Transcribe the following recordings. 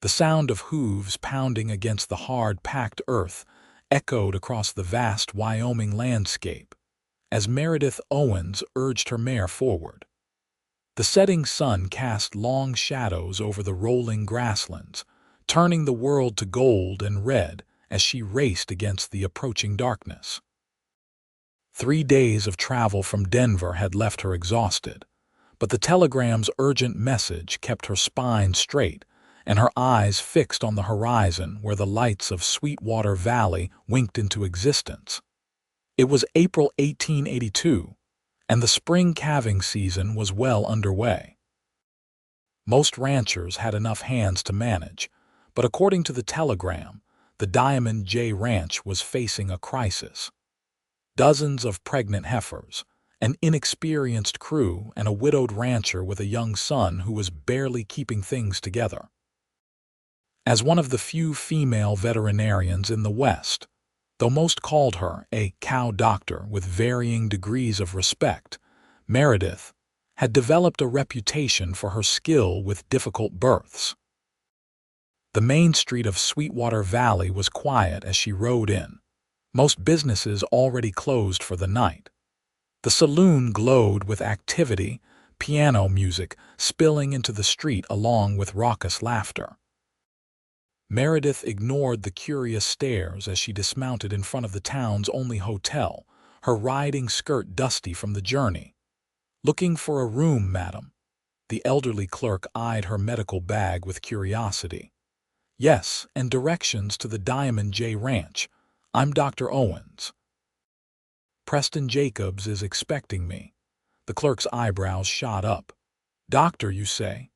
The sound of hooves pounding against the hard, packed earth echoed across the vast Wyoming landscape as Meredith Owens urged her mare forward. The setting sun cast long shadows over the rolling grasslands, turning the world to gold and red as she raced against the approaching darkness. 3 days of travel from Denver had left her exhausted, but the telegram's urgent message kept her spine straight and her eyes fixed on the horizon where the lights of Sweetwater Valley winked into existence. It was April 1882, and the spring calving season was well underway. Most ranchers had enough hands to manage, but according to the telegram, the Diamond J Ranch was facing a crisis. Dozens of pregnant heifers, an inexperienced crew, and a widowed rancher with a young son who was barely keeping things together. As one of the few female veterinarians in the West, though most called her a cow doctor with varying degrees of respect, Meredith had developed a reputation for her skill with difficult births. The main street of Sweetwater Valley was quiet as she rode in, most businesses already closed for the night. The saloon glowed with activity, piano music spilling into the street along with raucous laughter. Meredith ignored the curious stares as she dismounted in front of the town's only hotel, her riding skirt dusty from the journey. "Looking for a room, madam?" The elderly clerk eyed her medical bag with curiosity. "Yes, and directions to the Diamond J Ranch. I'm Dr. Owens." "Preston Jacobs is expecting me." The clerk's eyebrows shot up. "Doctor, you say?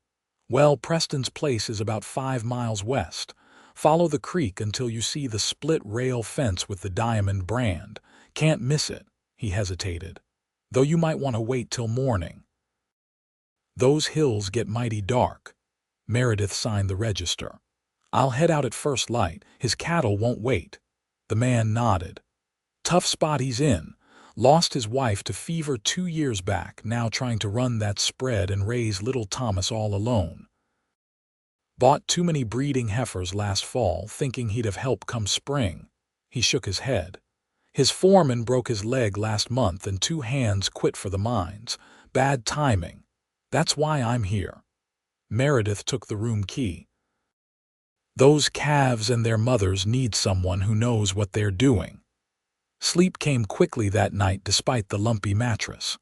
Well, Preston's place is about 5 miles west. Follow the creek until you see the split-rail fence with the diamond brand. Can't miss it," he hesitated, "though you might want to wait till morning." "Those hills get mighty dark." Meredith signed the register. "I'll head out at first light. His cattle won't wait." The man nodded. "Tough spot he's in. Lost his wife to fever 2 years back, now trying to run that spread and raise little Thomas all alone. Bought too many breeding heifers last fall, thinking he'd have help come spring." He shook his head. "His foreman broke his leg last month and 2 hands quit for the mines. Bad timing. That's why I'm here." Meredith took the room key. "Those calves and their mothers need someone who knows what they're doing." Sleep came quickly that night despite the lumpy mattress.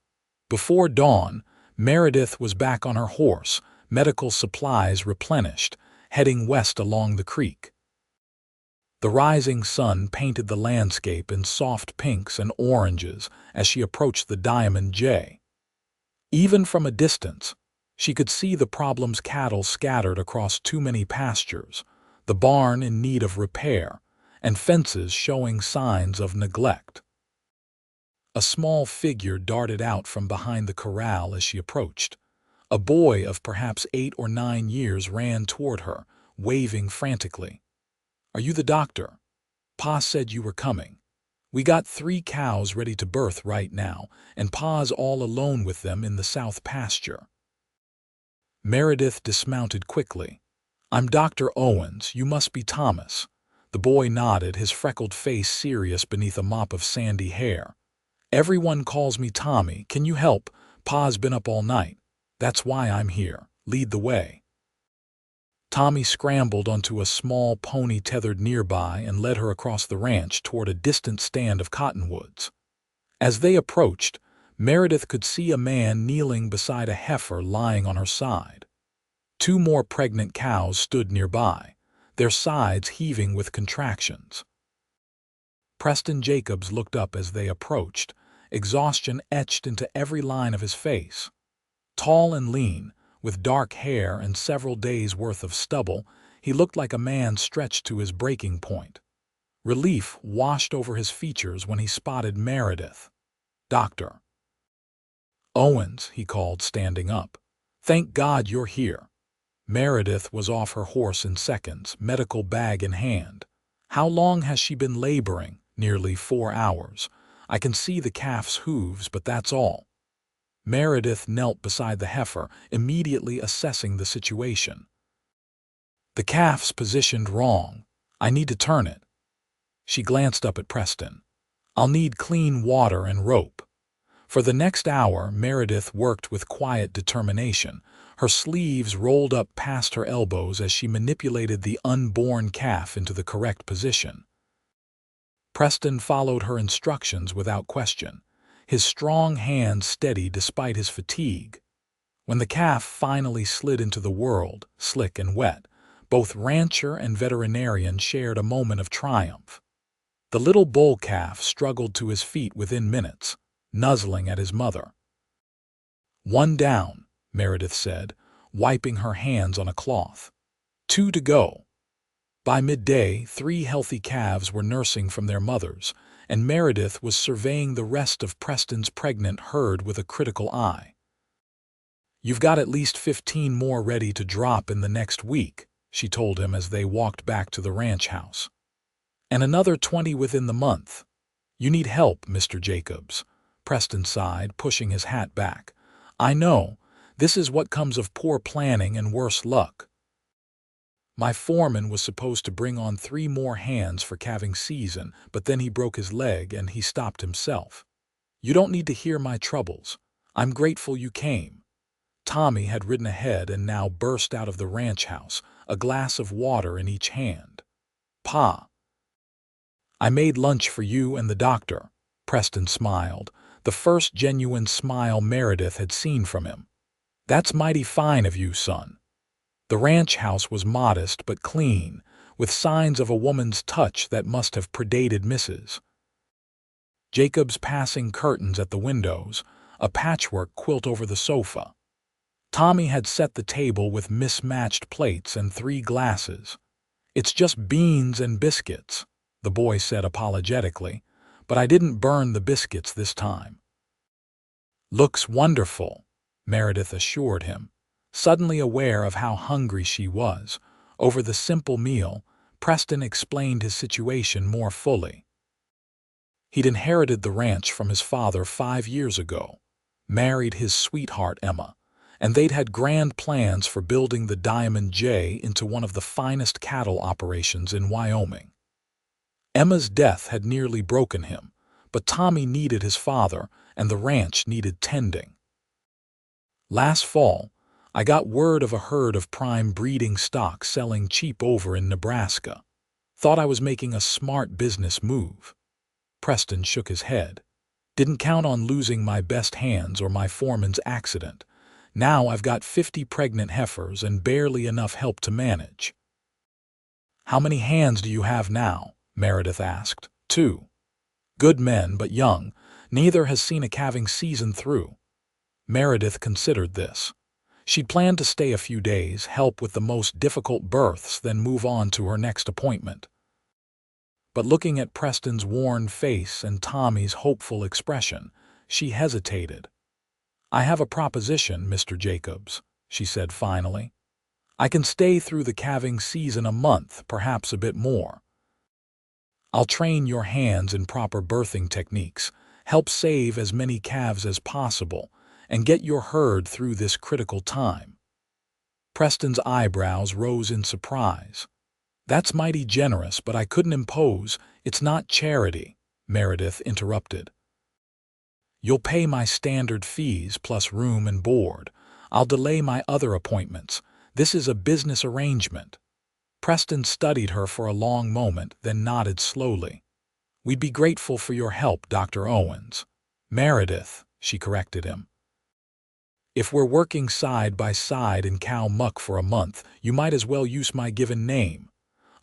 Before dawn, Meredith was back on her horse, medical supplies replenished, heading west along the creek. The rising sun painted the landscape in soft pinks and oranges as she approached the Diamond J. Even from a distance, she could see the problem's cattle scattered across too many pastures, the barn in need of repair, and fences showing signs of neglect. A small figure darted out from behind the corral as she approached. A boy of perhaps 8 or 9 years ran toward her, waving frantically. "Are you the doctor? Pa said you were coming. We got 3 cows ready to birth right now, and Pa's all alone with them in the south pasture." Meredith dismounted quickly. "I'm Dr. Owens. You must be Thomas." The boy nodded, his freckled face serious beneath a mop of sandy hair. "Everyone calls me Tommy. Can you help? Pa's been up all night. That's why I'm here. Lead the way." Tommy scrambled onto a small pony tethered nearby and led her across the ranch toward a distant stand of cottonwoods. As they approached, Meredith could see a man kneeling beside a heifer lying on her side. 2 more pregnant cows stood nearby, their sides heaving with contractions. Preston Jacobs looked up as they approached, exhaustion etched into every line of his face. Tall and lean, with dark hair and several days' worth of stubble, he looked like a man stretched to his breaking point. Relief washed over his features when he spotted Meredith. "Dr. Owens," he called, standing up. "Thank God you're here." Meredith was off her horse in seconds, medical bag in hand. "How long has she been laboring?" "Nearly 4 hours. I can see the calf's hooves, but that's all." Meredith knelt beside the heifer, immediately assessing the situation. The calf's positioned wrong. I need to turn it. She glanced up at Preston. I'll need clean water and rope. For the next hour, Meredith worked with quiet determination, her sleeves rolled up past her elbows as she manipulated the unborn calf into the correct position. Preston followed her instructions without question, his strong hands steady despite his fatigue. When the calf finally slid into the world, slick and wet, both rancher and veterinarian shared a moment of triumph. The little bull calf struggled to his feet within minutes, nuzzling at his mother. "One down," Meredith said, wiping her hands on a cloth. "Two to go." By midday, 3 healthy calves were nursing from their mothers, and Meredith was surveying the rest of Preston's pregnant herd with a critical eye. "You've got at least 15 more ready to drop in the next week," she told him as they walked back to the ranch house. "And another 20 within the month. You need help, Mr. Jacobs," Preston sighed, pushing his hat back. "I know. This is what comes of poor planning and worse luck. My foreman was supposed to bring on 3 more hands for calving season, but then he broke his leg and he stopped himself. You don't need to hear my troubles. I'm grateful you came." Tommy had ridden ahead and now burst out of the ranch house, a glass of water in each hand. "Pa, I made lunch for you and the doctor." Preston smiled, the first genuine smile Meredith had seen from him. "That's mighty fine of you, son." The ranch house was modest but clean, with signs of a woman's touch that must have predated Mrs. Jacobs' passing curtains at the windows, a patchwork quilt over the sofa. Tommy had set the table with mismatched plates and 3 glasses. "It's just beans and biscuits," the boy said apologetically, "but I didn't burn the biscuits this time." "Looks wonderful," Meredith assured him, suddenly aware of how hungry she was. Over the simple meal, Preston explained his situation more fully. He'd inherited the ranch from his father 5 years ago, married his sweetheart Emma, and they'd had grand plans for building the Diamond J into one of the finest cattle operations in Wyoming. Emma's death had nearly broken him, but Tommy needed his father, and the ranch needed tending. "Last fall, I got word of a herd of prime breeding stock selling cheap over in Nebraska. Thought I was making a smart business move." Preston shook his head. "Didn't count on losing my best hands or my foreman's accident. Now I've got 50 pregnant heifers and barely enough help to manage." "How many hands do you have now?" Meredith asked. "2. Good men, but young. Neither has seen a calving season through." Meredith considered this. She'd planned to stay a few days, help with the most difficult births, then move on to her next appointment. But looking at Preston's worn face and Tommy's hopeful expression, she hesitated. "I have a proposition, Mr. Jacobs," she said finally. "I can stay through the calving season a month, perhaps a bit more. I'll train your hands in proper birthing techniques, help save as many calves as possible, and get your herd through this critical time." Preston's eyebrows rose in surprise. "That's mighty generous, but I couldn't impose. It's not charity," Meredith interrupted. "You'll pay my standard fees plus room and board. I'll delay my other appointments. This is a business arrangement." Preston studied her for a long moment, then nodded slowly. "We'd be grateful for your help, Dr. Owens." "Meredith," she corrected him. "If we're working side by side in cow muck for a month, you might as well use my given name."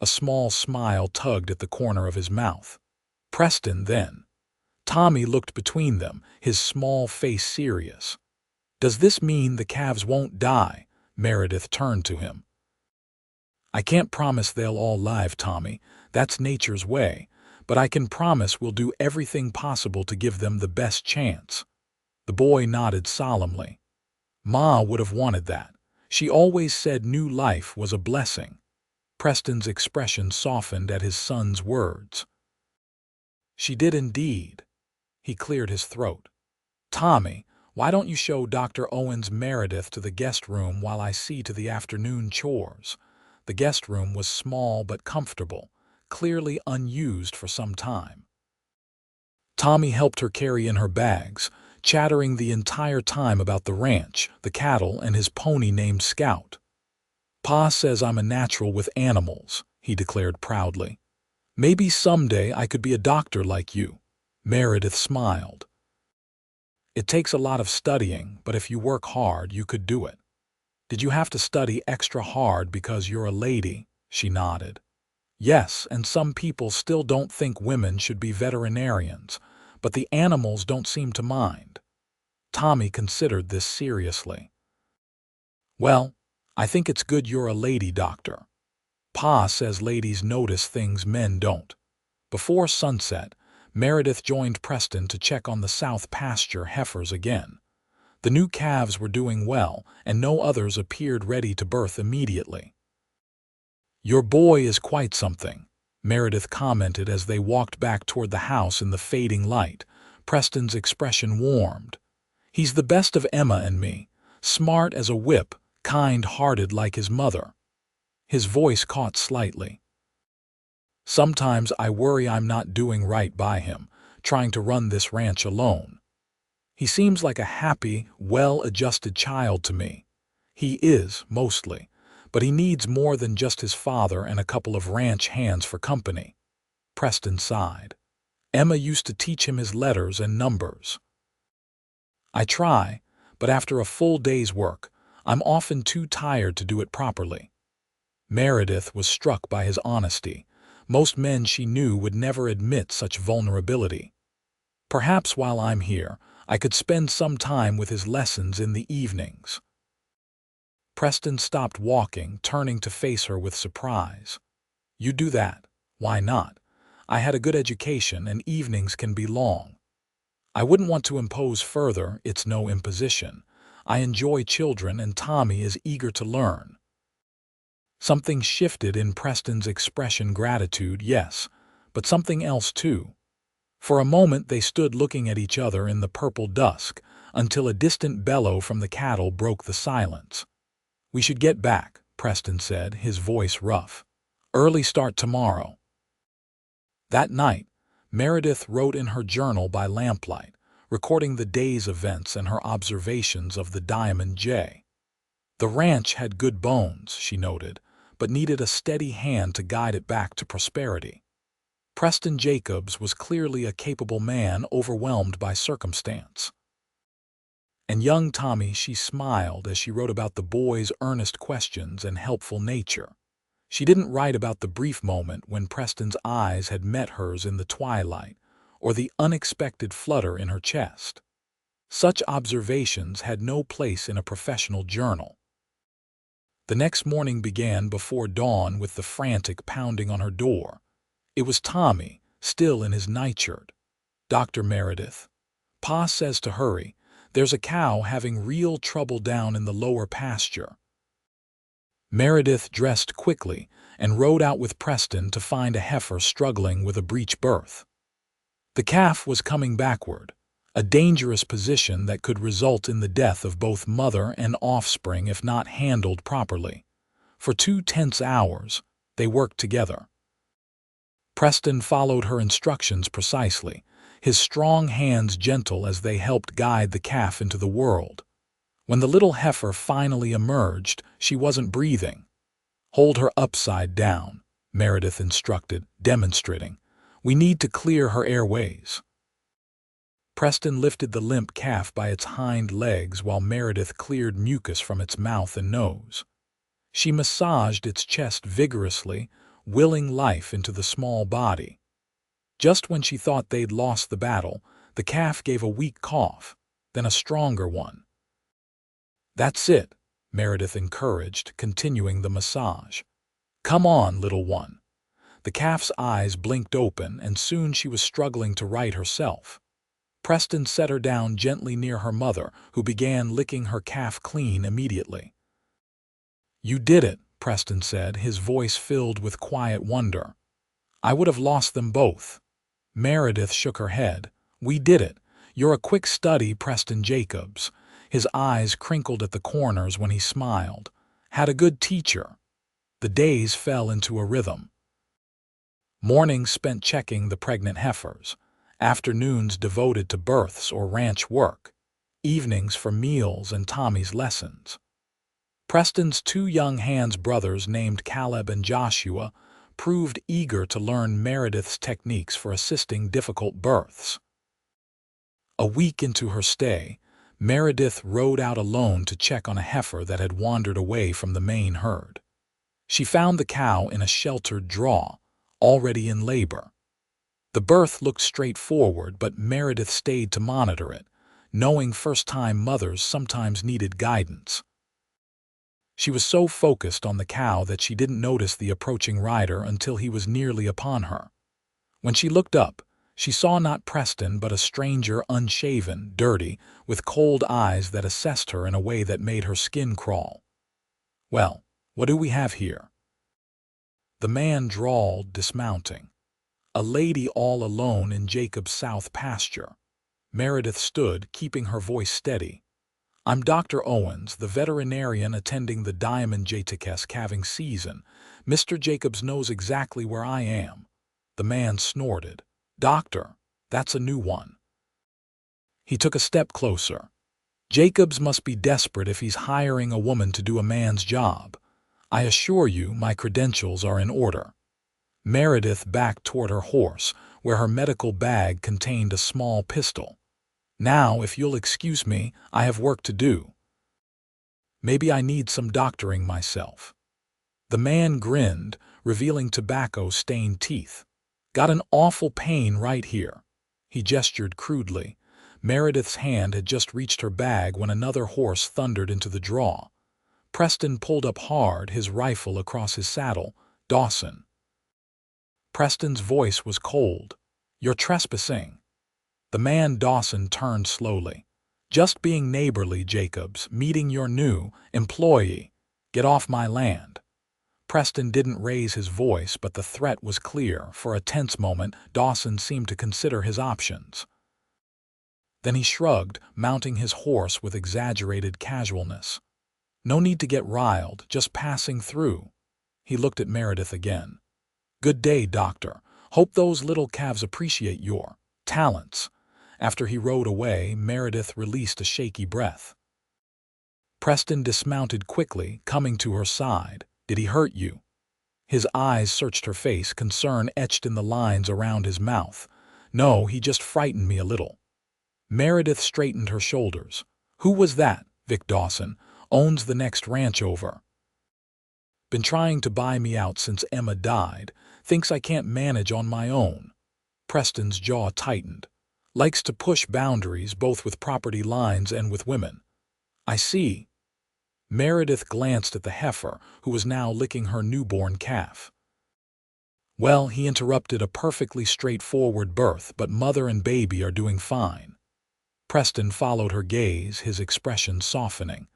A small smile tugged at the corner of his mouth. "Preston, then." Tommy looked between them, his small face serious. "Does this mean the calves won't die?" Meredith turned to him. "I can't promise they'll all live, Tommy. That's nature's way. But I can promise we'll do everything possible to give them the best chance." The boy nodded solemnly. "Ma would have wanted that. She always said new life was a blessing." Preston's expression softened at his son's words. "She did indeed." He cleared his throat. "Tommy, why don't you show Dr. Owens Meredith to the guest room while I see to the afternoon chores?" The guest room was small but comfortable, clearly unused for some time. Tommy helped her carry in her bags, chattering the entire time about the ranch, the cattle, and his pony named Scout. "Pa says I'm a natural with animals," he declared proudly. "Maybe someday I could be a doctor like you." Meredith smiled. "It takes a lot of studying, but if you work hard, you could do it." "Did you have to study extra hard because you're a lady?" She nodded. "Yes, and some people still don't think women should be veterinarians, but the animals don't seem to mind." Tommy considered this seriously. "Well, I think it's good you're a lady doctor. Pa says ladies notice things men don't." Before sunset, Meredith joined Preston to check on the south pasture heifers again. The new calves were doing well, and no others appeared ready to birth immediately. "Your boy is quite something," Meredith commented as they walked back toward the house in the fading light. Preston's expression warmed. "He's the best of Emma and me, smart as a whip, kind-hearted like his mother." His voice caught slightly. "Sometimes I worry I'm not doing right by him, trying to run this ranch alone. He seems like a happy, well-adjusted child to me. He is, mostly, but he needs more than just his father and a couple of ranch hands for company." Preston sighed. "Emma used to teach him his letters and numbers. I try, but after a full day's work, I'm often too tired to do it properly." Meredith was struck by his honesty. Most men she knew would never admit such vulnerability. "Perhaps while I'm here, I could spend some time with his lessons in the evenings." Preston stopped walking, turning to face her with surprise. "You do that? Why not? I had a good education and evenings can be long." "I wouldn't want to impose further. It's no imposition. I enjoy children and Tommy is eager to learn." Something shifted in Preston's expression. Gratitude, yes, but something else too. For a moment they stood looking at each other in the purple dusk, until a distant bellow from the cattle broke the silence. "We should get back," Preston said, his voice rough. "Early start tomorrow." That night, Meredith wrote in her journal by lamplight, recording the day's events and her observations of the Diamond J. The ranch had good bones, she noted, but needed a steady hand to guide it back to prosperity. Preston Jacobs was clearly a capable man overwhelmed by circumstance. And young Tommy, she smiled as she wrote about the boy's earnest questions and helpful nature. She didn't write about the brief moment when Preston's eyes had met hers in the twilight, or the unexpected flutter in her chest. Such observations had no place in a professional journal. The next morning began before dawn with the frantic pounding on her door. It was Tommy, still in his nightshirt. "Dr. Meredith, Pa says to hurry. There's a cow having real trouble down in the lower pasture." Meredith dressed quickly and rode out with Preston to find a heifer struggling with a breech birth. The calf was coming backward, a dangerous position that could result in the death of both mother and offspring if not handled properly. For 2 tense hours, they worked together. Preston followed her instructions precisely, his strong hands gentle as they helped guide the calf into the world. When the little heifer finally emerged, she wasn't breathing. "Hold her upside down," Meredith instructed, demonstrating. "We need to clear her airways." Preston lifted the limp calf by its hind legs while Meredith cleared mucus from its mouth and nose. She massaged its chest vigorously, willing life into the small body. Just when she thought they'd lost the battle, the calf gave a weak cough, then a stronger one. "That's it," Meredith encouraged, continuing the massage. "Come on, little one." The calf's eyes blinked open, and soon she was struggling to right herself. Preston set her down gently near her mother, who began licking her calf clean immediately. "You did it," Preston said, his voice filled with quiet wonder. "I would have lost them both." Meredith shook her head. "We did it. You're a quick study, Preston Jacobs." His eyes crinkled at the corners when he smiled. "Had a good teacher." The days fell into a rhythm. Mornings spent checking the pregnant heifers, afternoons devoted to births or ranch work, evenings for meals and Tommy's lessons. Preston's two young hands brothers named Caleb and Joshua proved eager to learn Meredith's techniques for assisting difficult births. A week into her stay, Meredith rode out alone to check on a heifer that had wandered away from the main herd. She found the cow in a sheltered draw, already in labor. The birth looked straightforward, but Meredith stayed to monitor it, knowing first-time mothers sometimes needed guidance. She was so focused on the cow that she didn't notice the approaching rider until he was nearly upon her. When she looked up, she saw not Preston but a stranger, unshaven, dirty, with cold eyes that assessed her in a way that made her skin crawl. "Well, what do we have here?" The man drawled, dismounting. "A lady all alone in Jacob's south pasture." Meredith stood, keeping her voice steady. "I'm Dr. Owens, the veterinarian attending the Diamond Jacobs calving season. Mr. Jacobs knows exactly where I am." The man snorted. "Doctor, that's a new one." He took a step closer. "Jacobs must be desperate if he's hiring a woman to do a man's job. I assure you my credentials are in order." Meredith backed toward her horse, where her medical bag contained a small pistol. "Now, if you'll excuse me, I have work to do. Maybe I need some doctoring myself." The man grinned, revealing tobacco-stained teeth. "Got an awful pain right here." He gestured crudely. Meredith's hand had just reached her bag when another horse thundered into the draw. Preston pulled up hard, his rifle across his saddle. "Dawson." Preston's voice was cold. "You're trespassing." The man Dawson turned slowly. "Just being neighborly, Jacobs, meeting your new employee. Get off my land." Preston didn't raise his voice, but the threat was clear. For a tense moment, Dawson seemed to consider his options. Then he shrugged, mounting his horse with exaggerated casualness. "No need to get riled, just passing through." He looked at Meredith again. "Good day, doctor. Hope those little calves appreciate your talents." After he rode away, Meredith released a shaky breath. Preston dismounted quickly, coming to her side. "Did he hurt you?" His eyes searched her face, concern etched in the lines around his mouth. "No, he just frightened me a little." Meredith straightened her shoulders. "Who was that?" "Vic Dawson. Owns the next ranch over. Been trying to buy me out since Emma died. Thinks I can't manage on my own." Preston's jaw tightened. "Likes to push boundaries both with property lines and with women." "I see." Meredith glanced at the heifer, who was now licking her newborn calf. "Well, he interrupted a perfectly straightforward birth, but mother and baby are doing fine." Preston followed her gaze, his expression softening.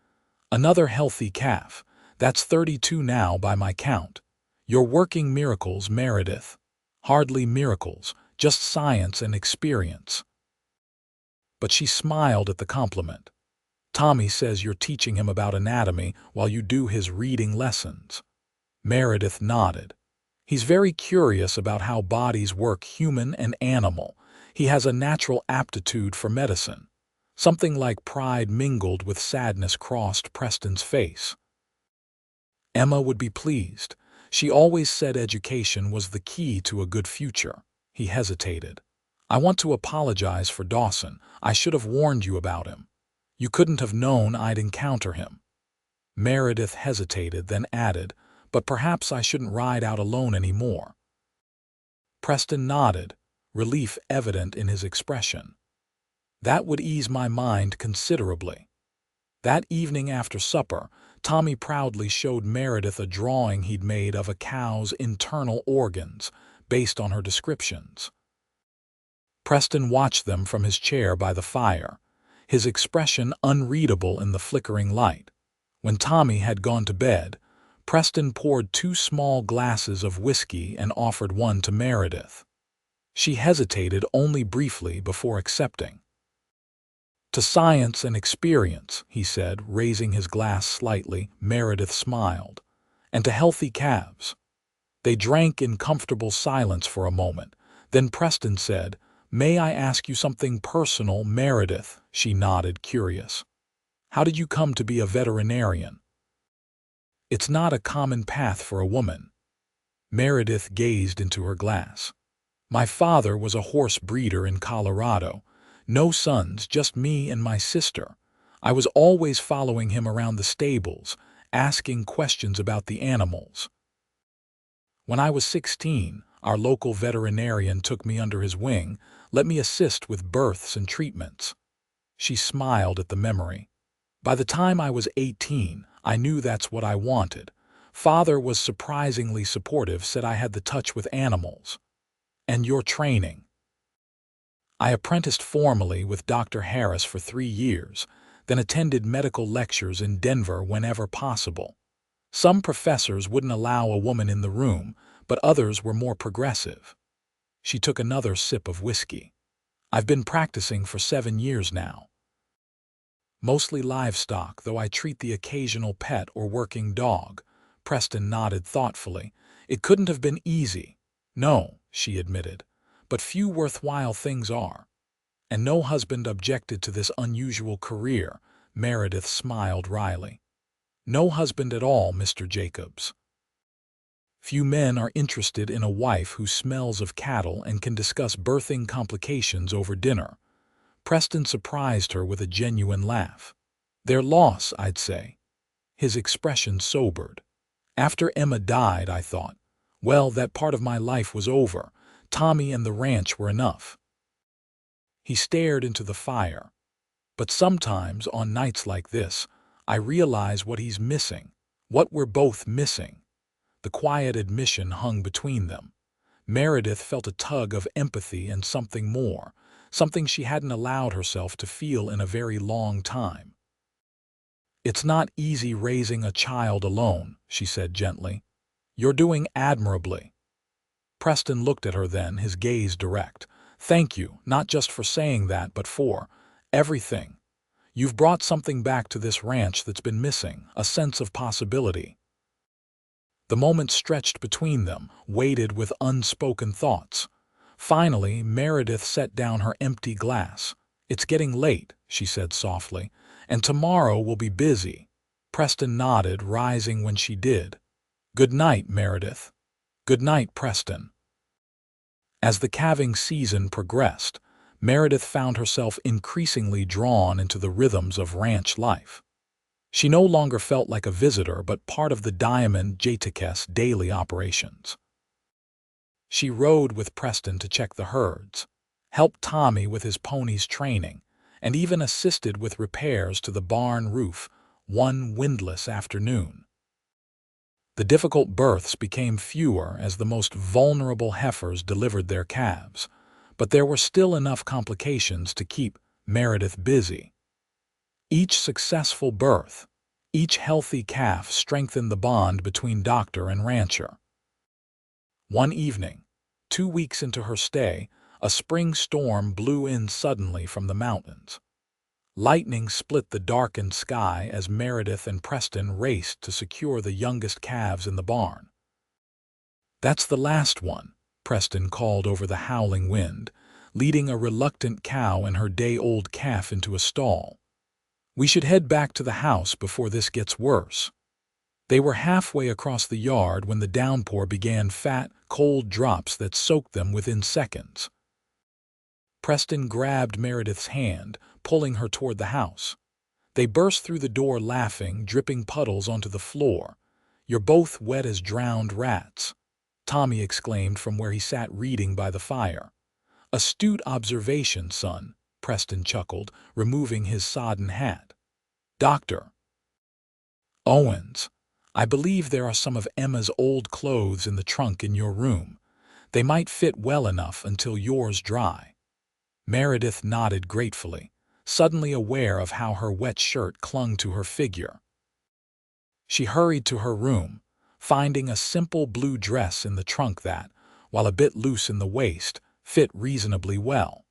"Another healthy calf. That's 32 now by my count. You're working miracles, Meredith." "Hardly miracles, just science and experience." But she smiled at the compliment. "Tommy says you're teaching him about anatomy while you do his reading lessons." Meredith nodded. "He's very curious about how bodies work, human and animal. He has a natural aptitude for medicine." Something like pride mingled with sadness crossed Preston's face. "Emma would be pleased. She always said education was the key to a good future." He hesitated. "I want to apologize for Dawson. I should have warned you about him. You couldn't have known I'd encounter him." Meredith hesitated, then added, "But perhaps I shouldn't ride out alone anymore." Preston nodded, relief evident in his expression. "That would ease my mind considerably." That evening after supper, Tommy proudly showed Meredith a drawing he'd made of a cow's internal organs, based on her descriptions. Preston watched them from his chair by the fire, his expression unreadable in the flickering light. When Tommy had gone to bed, Preston poured 2 small glasses of whiskey and offered one to Meredith. She hesitated only briefly before accepting. "To science and experience," he said, raising his glass slightly. Meredith smiled. and to healthy calves. They drank in comfortable silence for a moment. Then Preston said, "May I ask you something personal, Meredith?" She nodded, curious. "How did you come to be a veterinarian?" "It's not a common path for a woman." Meredith gazed into her glass. "My father was a horse breeder in Colorado. No sons, just me and my sister. I was always following him around the stables, asking questions about the animals. When I was 16, our local veterinarian took me under his wing, let me assist with births and treatments." She smiled at the memory. "By the time I was 18, I knew that's what I wanted. Father was surprisingly supportive, said I had the touch with animals." "And your training?" "I apprenticed formally with Dr. Harris for 3 years, then attended medical lectures in Denver whenever possible. Some professors wouldn't allow a woman in the room, but others were more progressive." She took another sip of whiskey. "I've been practicing for 7 years now. Mostly livestock, though I treat the occasional pet or working dog." Preston nodded thoughtfully. "It couldn't have been easy." "No," she admitted, "but few worthwhile things are." "And no husband objected to this unusual career?" Meredith smiled wryly. "No husband at all, Mr. Jacobs. Few men are interested in a wife who smells of cattle and can discuss birthing complications over dinner." Preston surprised her with a genuine laugh. "Their loss, I'd say." His expression sobered. "After Emma died, I thought, well, that part of my life was over. Tommy and the ranch were enough." He stared into the fire. "But sometimes, on nights like this, I realize what he's missing, what we're both missing." The quiet admission hung between them. Meredith felt a tug of empathy and something more, something she hadn't allowed herself to feel in a very long time. "It's not easy raising a child alone," she said gently. "You're doing admirably." Preston looked at her then, his gaze direct. "Thank you, not just for saying that, but for everything. You've brought something back to this ranch that's been missing, a sense of possibility." The moment stretched between them, weighted with unspoken thoughts. Finally, Meredith set down her empty glass. "It's getting late," she said softly, "and tomorrow will be busy." Preston nodded, rising when she did. "Good night, Meredith." "Good night, Preston." As the calving season progressed, Meredith found herself increasingly drawn into the rhythms of ranch life. She no longer felt like a visitor but part of the Diamond Jacobs' daily operations. She rode with Preston to check the herds, helped Tommy with his pony's training, and even assisted with repairs to the barn roof one windless afternoon. The difficult births became fewer as the most vulnerable heifers delivered their calves, but there were still enough complications to keep Meredith busy. Each successful birth, each healthy calf strengthened the bond between doctor and rancher. One evening, 2 weeks into her stay, a spring storm blew in suddenly from the mountains. Lightning split the darkened sky as Meredith and Preston raced to secure the youngest calves in the barn. "That's the last one," Preston called over the howling wind, leading a reluctant cow and her day-old calf into a stall. "We should head back to the house before this gets worse." They were halfway across the yard when the downpour began, fat, cold drops that soaked them within seconds. Preston grabbed Meredith's hand, pulling her toward the house. They burst through the door laughing, dripping puddles onto the floor. "You're both wet as drowned rats," Tommy exclaimed from where he sat reading by the fire. "Astute observation, son," Preston chuckled, removing his sodden hat. "Dr. Owens, I believe there are some of Emma's old clothes in the trunk in your room. They might fit well enough until yours dry." Meredith nodded gratefully, suddenly aware of how her wet shirt clung to her figure. She hurried to her room, finding a simple blue dress in the trunk that, while a bit loose in the waist, fit reasonably well.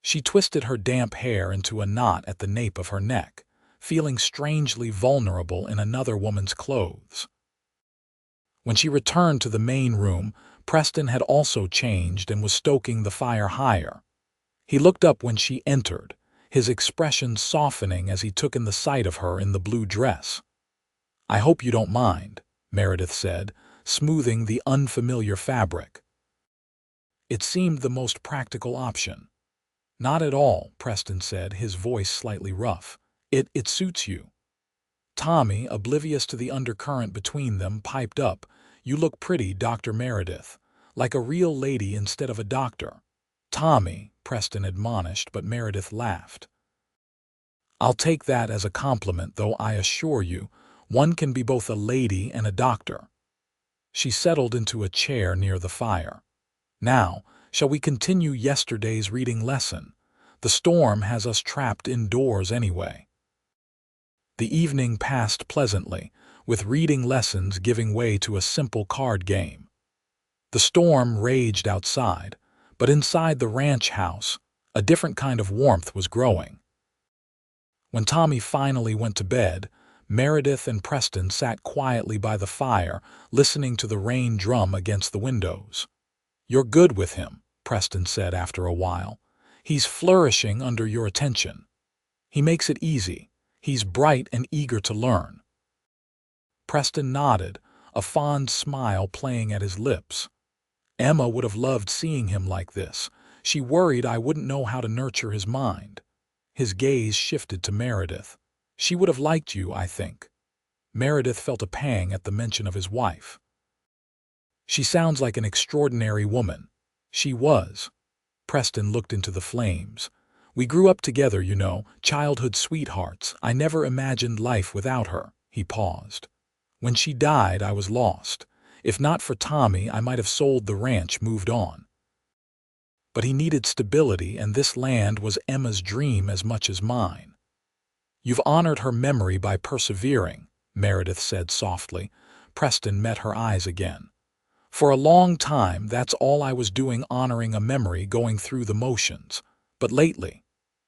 She twisted her damp hair into a knot at the nape of her neck, feeling strangely vulnerable in another woman's clothes. When she returned to the main room, Preston had also changed and was stoking the fire higher. He looked up when she entered, his expression softening as he took in the sight of her in the blue dress. "I hope you don't mind," Meredith said, smoothing the unfamiliar fabric. It seemed the most practical option. "Not at all," Preston said, his voice slightly rough. It suits you." Tommy, oblivious to the undercurrent between them, piped up, "You look pretty, Dr. Meredith. Like a real lady instead of a doctor." "Tommy," Preston admonished, but Meredith laughed. "I'll take that as a compliment, though I assure you, one can be both a lady and a doctor." She settled into a chair near the fire. "Now, shall we continue yesterday's reading lesson? The storm has us trapped indoors anyway." The evening passed pleasantly, with reading lessons giving way to a simple card game. The storm raged outside, but inside the ranch house, a different kind of warmth was growing. When Tommy finally went to bed, Meredith and Preston sat quietly by the fire, listening to the rain drum against the windows. "You're good with him," Preston said after a while. "He's flourishing under your attention. He makes it easy. He's bright and eager to learn." Preston nodded, a fond smile playing at his lips. "Emma would have loved seeing him like this. She worried I wouldn't know how to nurture his mind." His gaze shifted to Meredith. "She would have liked you, I think." Meredith felt a pang at the mention of his wife. "She sounds like an extraordinary woman." "She was." Preston looked into the flames. "We grew up together, you know, childhood sweethearts. I never imagined life without her." He paused. "When she died, I was lost. If not for Tommy, I might have sold the ranch, moved on. But he needed stability, and this land was Emma's dream as much as mine." "You've honored her memory by persevering," Meredith said softly. Preston met her eyes again. "For a long time, that's all I was doing, honoring a memory, going through the motions. But lately—"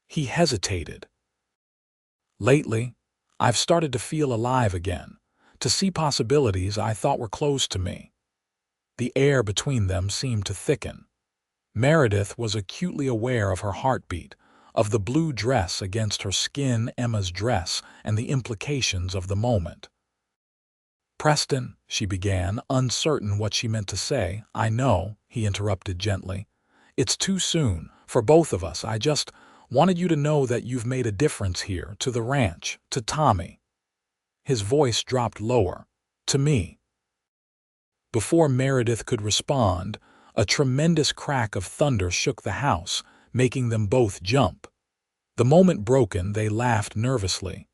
He hesitated. "Lately, I've started to feel alive again, to see possibilities I thought were closed to me." The air between them seemed to thicken. Meredith was acutely aware of her heartbeat, of the blue dress against her skin, Emma's dress, and the implications of the moment. "Preston," she began, uncertain what she meant to say. "I know," he interrupted gently. "It's too soon, for both of us. I just wanted you to know that you've made a difference here, to the ranch, to Tommy." His voice dropped lower. "To me." Before Meredith could respond, a tremendous crack of thunder shook the house, making them both jump. The moment broken, they laughed nervously.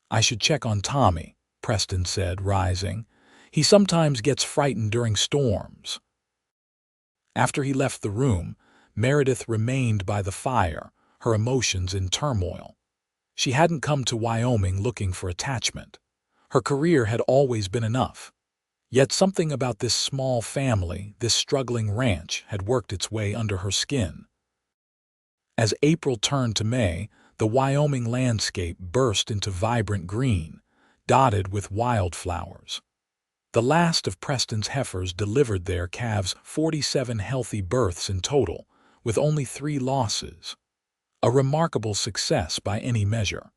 "I should check on Tommy," Preston said, rising. "He sometimes gets frightened during storms." After he left the room, Meredith remained by the fire, her emotions in turmoil. She hadn't come to Wyoming looking for attachment. Her career had always been enough. Yet something about this small family, this struggling ranch, had worked its way under her skin. As April turned to May, the Wyoming landscape burst into vibrant green, dotted with wildflowers. The last of Preston's heifers delivered their calves, 47 healthy births in total, with only 3 losses. A remarkable success by any measure.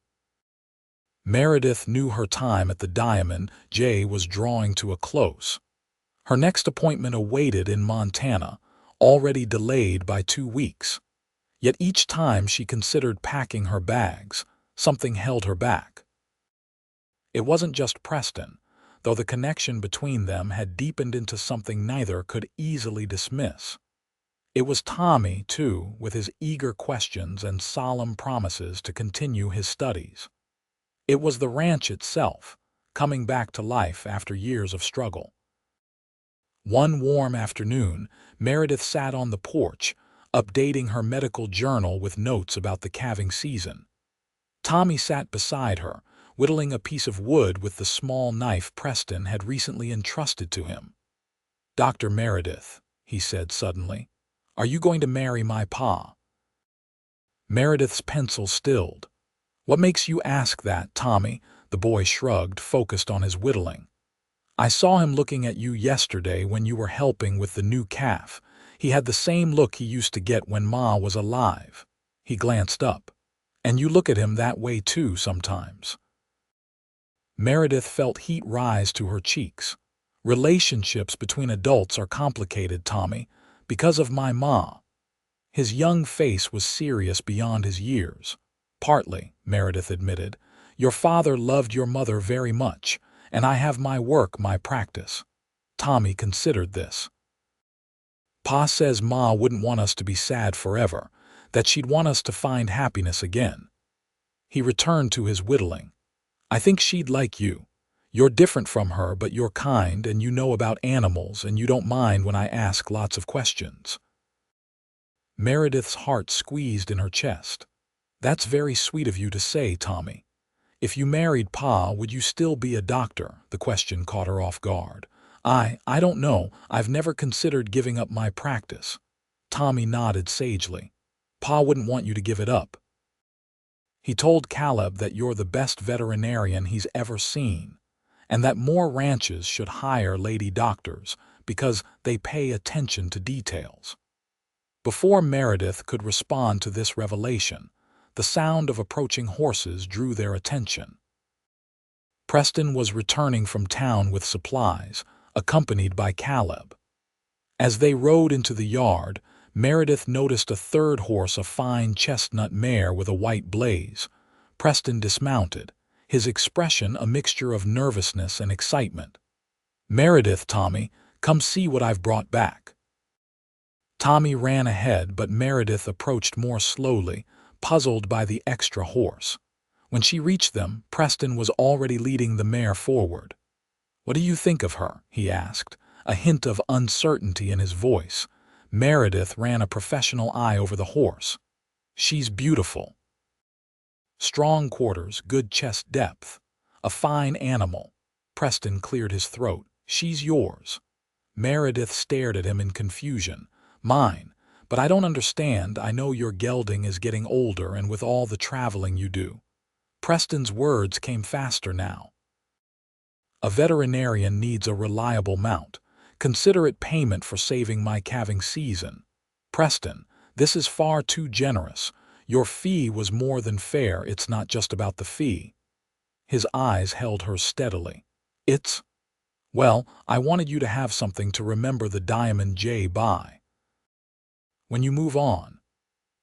Meredith knew her time at the Diamond J was drawing to a close. Her next appointment awaited in Montana, already delayed by 2 weeks. Yet each time she considered packing her bags, something held her back. It wasn't just Preston, though the connection between them had deepened into something neither could easily dismiss. It was Tommy, too, with his eager questions and solemn promises to continue his studies. It was the ranch itself, coming back to life after years of struggle. One warm afternoon, Meredith sat on the porch, updating her medical journal with notes about the calving season. Tommy sat beside her, whittling a piece of wood with the small knife Preston had recently entrusted to him. "Dr. Meredith," he said suddenly, "are you going to marry my pa?" Meredith's pencil stilled. "What makes you ask that, Tommy?" The boy shrugged, focused on his whittling. I saw him looking at you yesterday when you were helping with the new calf. He had the same look he used to get when Ma was alive. He glanced up. And you look at him that way too sometimes. Meredith felt heat rise to her cheeks. Relationships between adults are complicated, Tommy, because of my ma. His young face was serious beyond his years. Partly, Meredith admitted. Your father loved your mother very much, and I have my work, my practice. Tommy considered this. Pa says Ma wouldn't want us to be sad forever, that she'd want us to find happiness again. He returned to his whittling. I think she'd like you. You're different from her, but you're kind and you know about animals and you don't mind when I ask lots of questions. Meredith's heart squeezed in her chest. That's very sweet of you to say, Tommy. If you married Pa, would you still be a doctor? The question caught her off guard. I don't know. I've never considered giving up my practice. Tommy nodded sagely. Pa wouldn't want you to give it up. He told Caleb that you're the best veterinarian he's ever seen, and that more ranches should hire lady doctors because they pay attention to details. Before Meredith could respond to this revelation, the sound of approaching horses drew their attention. Preston was returning from town with supplies, accompanied by Caleb. As they rode into the yard, Meredith noticed a third horse, a fine chestnut mare with a white blaze. Preston dismounted, his expression a mixture of nervousness and excitement. Meredith, Tommy, come see what I've brought back. Tommy ran ahead, but Meredith approached more slowly, puzzled by the extra horse. When she reached them, Preston was already leading the mare forward. What do you think of her? He asked, a hint of uncertainty in his voice. Meredith ran a professional eye over the horse. She's beautiful. Strong quarters, good chest depth. A fine animal. Preston cleared his throat. She's yours. Meredith stared at him in confusion. Mine. But I don't understand. I know your gelding is getting older and with all the traveling you do. Preston's words came faster now. A veterinarian needs a reliable mount. Consider it payment for saving my calving season. Preston, this is far too generous. Your fee was more than fair. It's not just about the fee. His eyes held hers steadily. Well, I wanted you to have something to remember the Diamond J by. When you move on.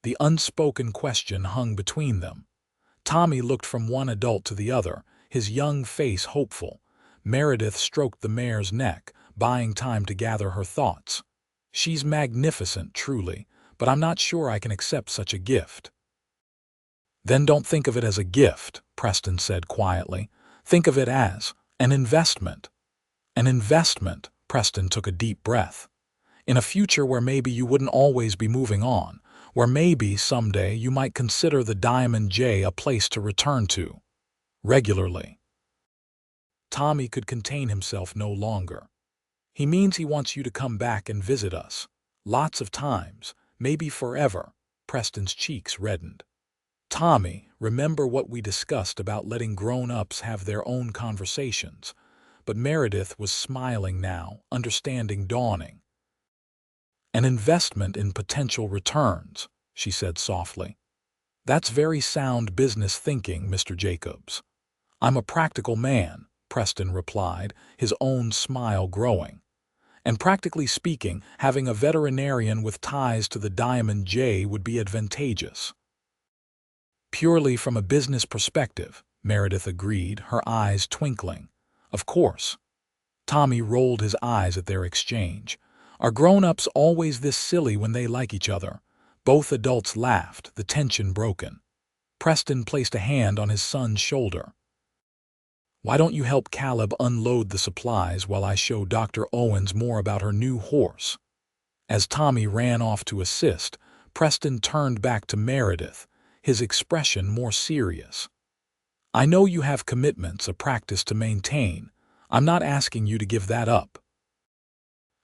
The unspoken question hung between them. Tommy looked from one adult to the other, his young face hopeful. Meredith stroked the mare's neck, buying time to gather her thoughts. She's magnificent, truly, but I'm not sure I can accept such a gift. Then don't think of it as a gift, Preston said quietly. Think of it as an investment. An investment, Preston took a deep breath. In a future where maybe you wouldn't always be moving on, where maybe someday you might consider the Diamond J a place to return to. Regularly. Tommy could contain himself no longer. He means he wants you to come back and visit us. Lots of times, maybe forever. Preston's cheeks reddened. Tommy, remember what we discussed about letting grown-ups have their own conversations. But Meredith was smiling now, understanding dawning. An investment in potential returns, she said softly. That's very sound business thinking, Mr. Jacobs. I'm a practical man, Preston replied, his own smile growing. And practically speaking, having a veterinarian with ties to the Diamond J would be advantageous. Purely from a business perspective, Meredith agreed, her eyes twinkling. Of course. Tommy rolled his eyes at their exchange. Are grown-ups always this silly when they like each other? Both adults laughed, the tension broken. Preston placed a hand on his son's shoulder. Why don't you help Caleb unload the supplies while I show Dr. Owens more about her new horse? As Tommy ran off to assist, Preston turned back to Meredith, his expression more serious. I know you have commitments, a practice to maintain. I'm not asking you to give that up.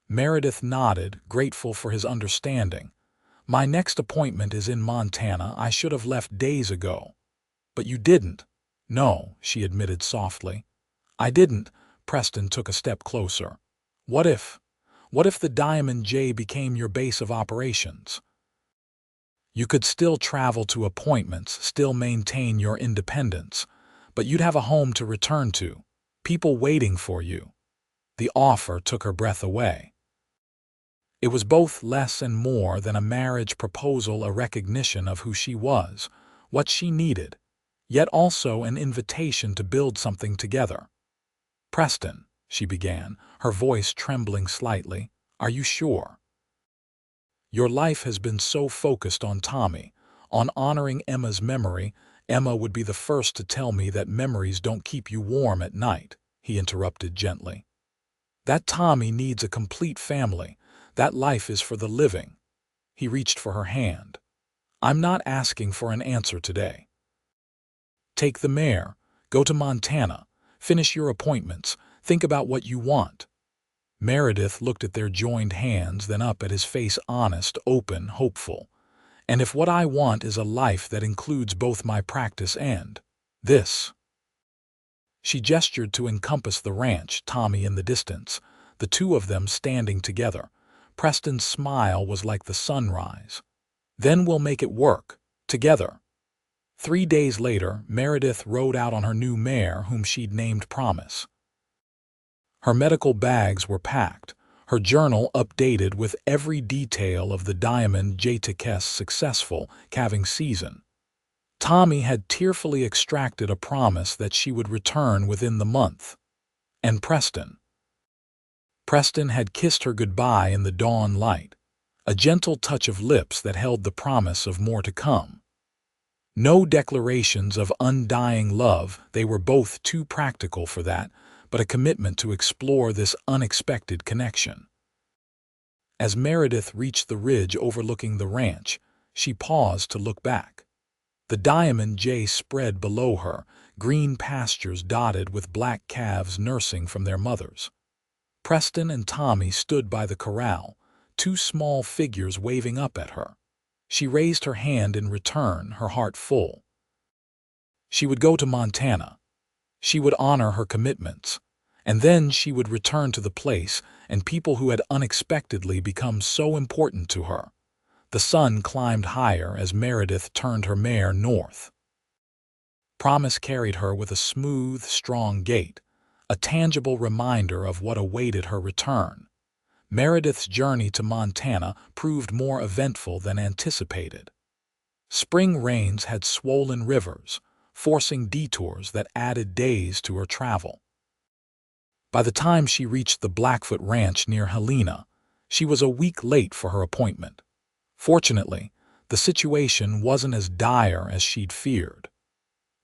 Meredith nodded, grateful for his understanding. My next appointment is in Montana. I should have left days ago. But you didn't. No, she admitted softly. I didn't. Preston took a step closer. What if? What if the Diamond J became your base of operations? You could still travel to appointments, still maintain your independence, but you'd have a home to return to, people waiting for you. The offer took her breath away. It was both less and more than a marriage proposal, a recognition of who she was, what she needed, yet also an invitation to build something together. "Preston," she began, her voice trembling slightly, "are you sure? Your life has been so focused on Tommy, on honoring Emma's memory. Emma would be the first to tell me that memories don't keep you warm at night," he interrupted gently. "That Tommy needs a complete family. That life is for the living." He reached for her hand. "I'm not asking for an answer today. Take the mare, go to Montana, finish your appointments, think about what you want." Meredith looked at their joined hands, then up at his face, honest, open, hopeful. "And if what I want is a life that includes both my practice and this?" She gestured to encompass the ranch, Tommy in the distance, the two of them standing together. Preston's smile was like the sunrise. "Then we'll make it work, together." 3 days later, Meredith rode out on her new mare, whom she'd named Promise. Her medical bags were packed, her journal updated with every detail of the Diamond J's successful calving season. Tommy had tearfully extracted a promise that she would return within the month. And Preston had kissed her goodbye in the dawn light, a gentle touch of lips that held the promise of more to come. No declarations of undying love, they were both too practical for that, but a commitment to explore this unexpected connection. As Meredith reached the ridge overlooking the ranch, she paused to look back. The Diamond J spread below her, green pastures dotted with black calves nursing from their mothers. Preston and Tommy stood by the corral, two small figures waving up at her. She raised her hand in return, her heart full. She would go to Montana. She would honor her commitments. And then she would return to the place and people who had unexpectedly become so important to her. The sun climbed higher as Meredith turned her mare north. Promise carried her with a smooth, strong gait, a tangible reminder of what awaited her return. Meredith's journey to Montana proved more eventful than anticipated. Spring rains had swollen rivers, forcing detours that added days to her travel. By the time she reached the Blackfoot Ranch near Helena, she was a week late for her appointment. Fortunately, the situation wasn't as dire as she'd feared.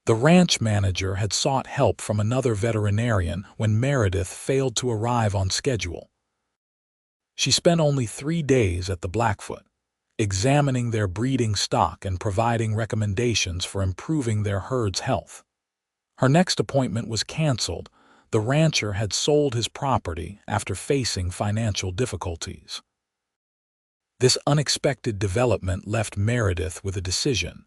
The ranch manager had sought help from another veterinarian when Meredith failed to arrive on schedule. She spent only 3 days at the Blackfoot, examining their breeding stock and providing recommendations for improving their herd's health. Her next appointment was canceled. The rancher had sold his property after facing financial difficulties. This unexpected development left Meredith with a decision: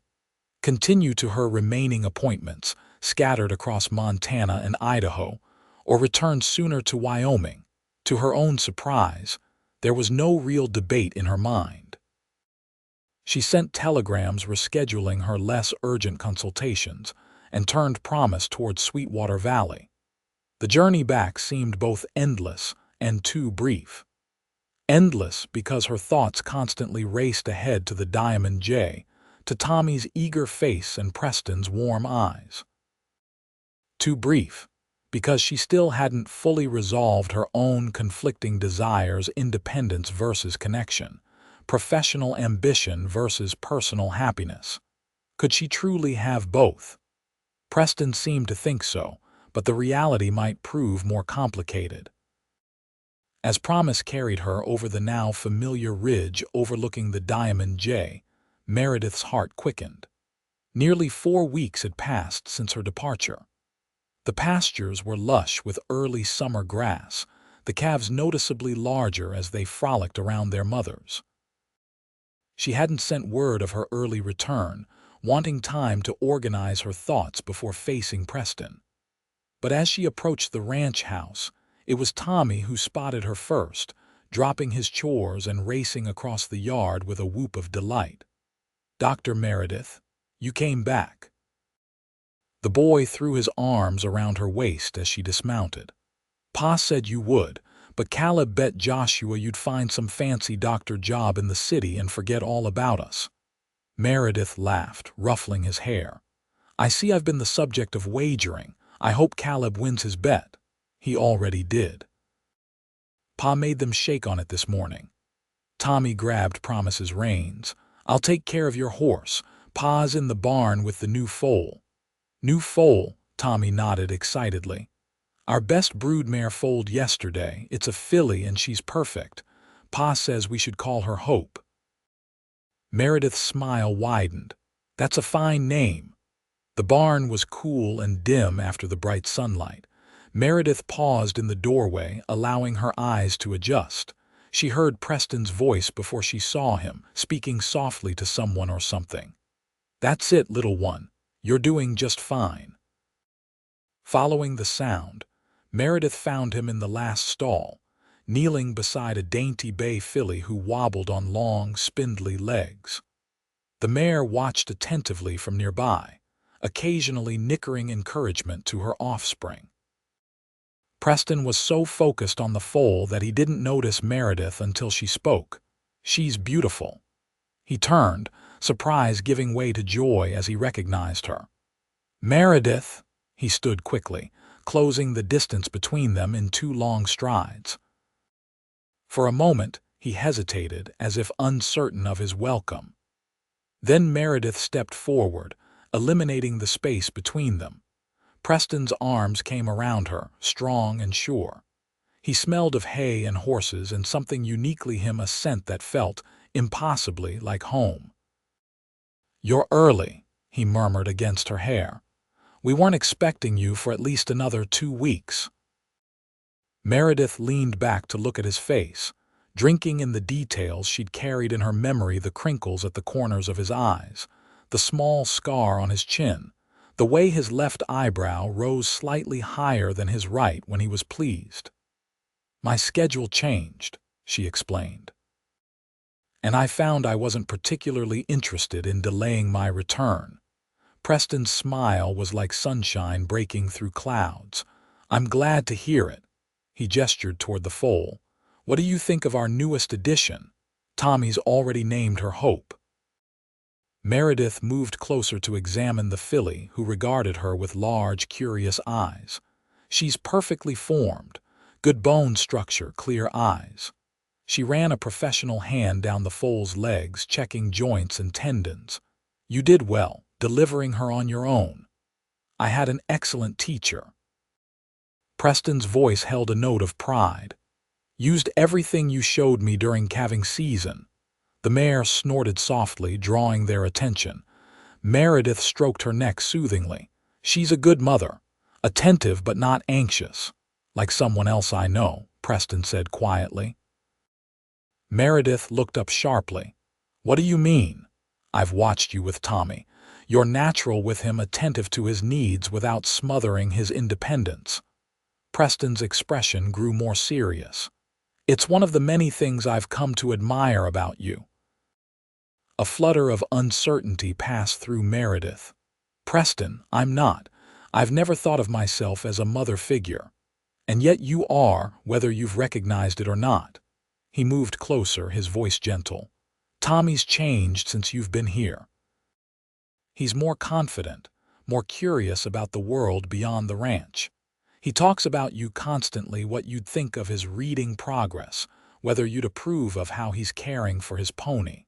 continue to her remaining appointments, scattered across Montana and Idaho, or return sooner to Wyoming. To her own surprise, there was no real debate in her mind. She sent telegrams rescheduling her less urgent consultations and turned Promise toward Sweetwater Valley. The journey back seemed both endless and too brief. Endless because her thoughts constantly raced ahead to the Diamond J, to Tommy's eager face and Preston's warm eyes. Too brief because she still hadn't fully resolved her own conflicting desires: independence versus connection, professional ambition versus personal happiness. Could she truly have both? Preston seemed to think so, but the reality might prove more complicated. As Promise carried her over the now familiar ridge overlooking the Diamond J, Meredith's heart quickened. Nearly 4 weeks had passed since her departure. The pastures were lush with early summer grass, the calves noticeably larger as they frolicked around their mothers. She hadn't sent word of her early return, wanting time to organize her thoughts before facing Preston. But as she approached the ranch house, it was Tommy who spotted her first, dropping his chores and racing across the yard with a whoop of delight. "Dr. Meredith, you came back." The boy threw his arms around her waist as she dismounted. "Pa said you would, but Caleb bet Joshua you'd find some fancy doctor job in the city and forget all about us." Meredith laughed, ruffling his hair. "I see I've been the subject of wagering. I hope Caleb wins his bet." He already did. "Pa made them shake on it this morning." Tommy grabbed Promise's reins. "I'll take care of your horse. Pa's in the barn with the new foal." "New foal?" Tommy nodded excitedly. "Our best broodmare foaled yesterday. It's a filly and she's perfect. Pa says we should call her Hope." Meredith's smile widened. "That's a fine name." The barn was cool and dim after the bright sunlight. Meredith paused in the doorway, allowing her eyes to adjust. She heard Preston's voice before she saw him, speaking softly to someone or something. "That's it, little one. You're doing just fine." Following the sound, Meredith found him in the last stall, kneeling beside a dainty bay filly who wobbled on long, spindly legs. The mare watched attentively from nearby, occasionally nickering encouragement to her offspring. Preston was so focused on the foal that he didn't notice Meredith until she spoke. "She's beautiful." He turned, surprise giving way to joy as he recognized her. "Meredith!" He stood quickly, closing the distance between them in 2 long strides. For a moment, he hesitated, as if uncertain of his welcome. Then Meredith stepped forward, eliminating the space between them. Preston's arms came around her, strong and sure. He smelled of hay and horses and something uniquely him, a scent that felt, impossibly, like home. "You're early," he murmured against her hair. "We weren't expecting you for at least another 2 weeks." Meredith leaned back to look at his face, drinking in the details she'd carried in her memory, the crinkles at the corners of his eyes, the small scar on his chin, the way his left eyebrow rose slightly higher than his right when he was pleased. "My schedule changed," she explained. "And I found I wasn't particularly interested in delaying my return." Preston's smile was like sunshine breaking through clouds. "I'm glad to hear it." He gestured toward the foal. "What do you think of our newest addition? Tommy's already named her Hope." Meredith moved closer to examine the filly, who regarded her with large, curious eyes. "She's perfectly formed. Good bone structure, clear eyes." She ran a professional hand down the foal's legs, checking joints and tendons. "You did well, delivering her on your own." "I had an excellent teacher." Preston's voice held a note of pride. "Used everything you showed me during calving season." The mare snorted softly, drawing their attention. Meredith stroked her neck soothingly. "She's a good mother. Attentive but not anxious. Like someone else I know," Preston said quietly. Meredith looked up sharply. "What do you mean?" "I've watched you with Tommy. You're natural with him, attentive to his needs without smothering his independence." Preston's expression grew more serious. "It's one of the many things I've come to admire about you." A flutter of uncertainty passed through Meredith. "Preston, I'm not. I've never thought of myself as a mother figure. And yet you are, whether you've recognized it or not." He moved closer, his voice gentle. "Tommy's changed since you've been here. He's more confident, more curious about the world beyond the ranch. He talks about you constantly, what you'd think of his reading progress, whether you'd approve of how he's caring for his pony."